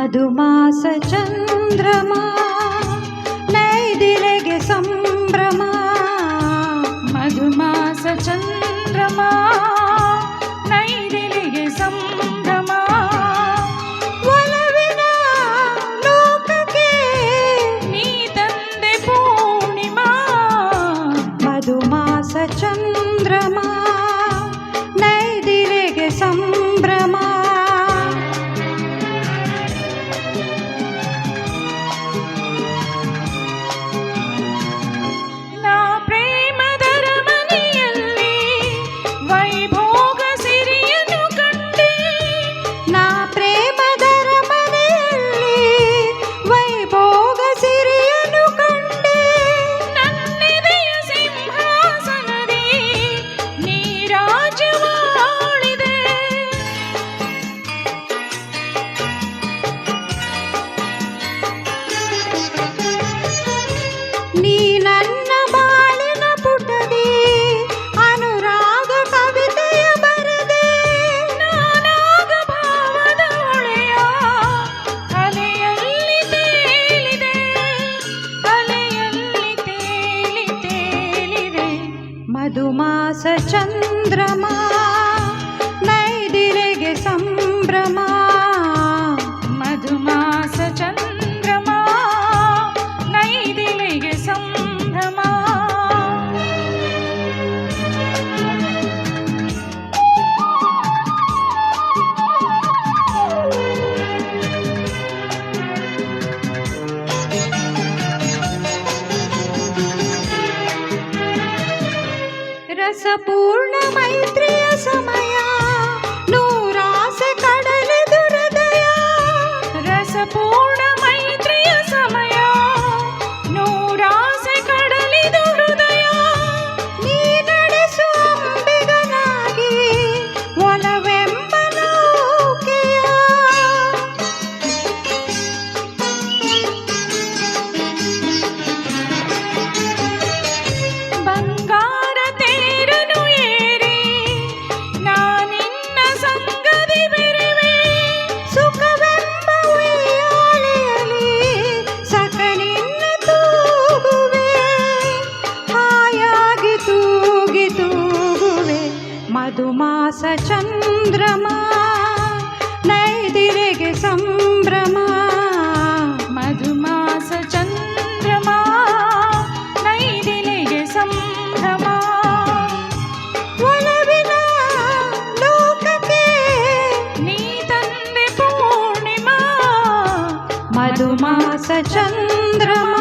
ಮಧುಮಾಸ ಚಂದ್ರಮ ನೈದಿಲೆಗೆ ಸಂಭ್ರಮ. ಮಧುಮಾಸ ಚಂದ್ರಮ ನೈದಿಲೆಗೆ ಸಂಭ್ರಮ. ಒಲವಿನ ಲೋಕಕ್ಕೆ ನೀ ತಂದೆ ಪೂರ್ಣಿಮಾ. ಮಧುಮಾಸ ಚಂದ್ರಮ ನೈದಿಲೆಗೆ ಸಂಭ್ರಮ. ನೀ ನನ್ನ ಬಾಳಿನ ಪುಟದಿ ಅನುರಾಗ ಕವಿತೆಯ ಬರೆದೆ. ನಾನಾಗ ಭಾವದ ಹೊಳೆಯ ಅಲೆಯಲ್ಲಿ ತೇಲಿದೆ. ಅಲೆಯಲ್ಲಿ ತೇಲಿ ತೇಲಿದೆ. ಮಧುಮಾಸ ಚಂದ್ರಮ ನೈದಿಲೆಗೆ ಸಂಭ್ರಮ. ಮಧುಮಾಸ ಚಂದ್ರಮ ನೈದಿಲೆಗೆ ಸಂಭ್ರಮ. ರಸಪೂರ್ಣ ಮೈತ್ರಿಯ ಸಮಯ ನೂರಾಸೆ ಕಡಲೆದು ಹೃದಯ. ರಸಪೂರ್ಣ ಮೈತ್ರಿಯ ಸಮಯ ನೂರಾಸೆ ಕಡಲಿದು ಹೃದಯ. ನೀ ನಡೆಸು ಅಂಬಿಗನಾಗಿ ಒಲವೆಂಬ ನೌಕೆಯ. ಬಂಗಾರ ತೇರನು ಏರಿ ನಾನಿನ್ನ ಸಂಗದಿ ಬೆರೆವೆ. ಸುಖವೆಂಬ ಉಯ್ಯಾಲೆಯಲ್ಲಿ ಸಕನಿನ್ನ ತೂಗುವೆ. ಹಾಯಾಗಿ ತೂಗಿ ತೂಗುವೆ. ಮಧುಮಾಸ ಚಂದ್ರಮ ನೈದಿಲೆಗೆ ಸಂಭ್ರಮ. ಮಧುಮಾಸ ಚಂದ್ರಮ ನೈದಿಲೆಗೆ ಸಂಭ್ರಮ. ಒಲವಿನ ಲೋಕಕ್ಕೆ ನೀ ತಂದೆ ಪೂರ್ಣಿಮಾ. ಮಧುಮಾಸ ಚಂದ್ರಮ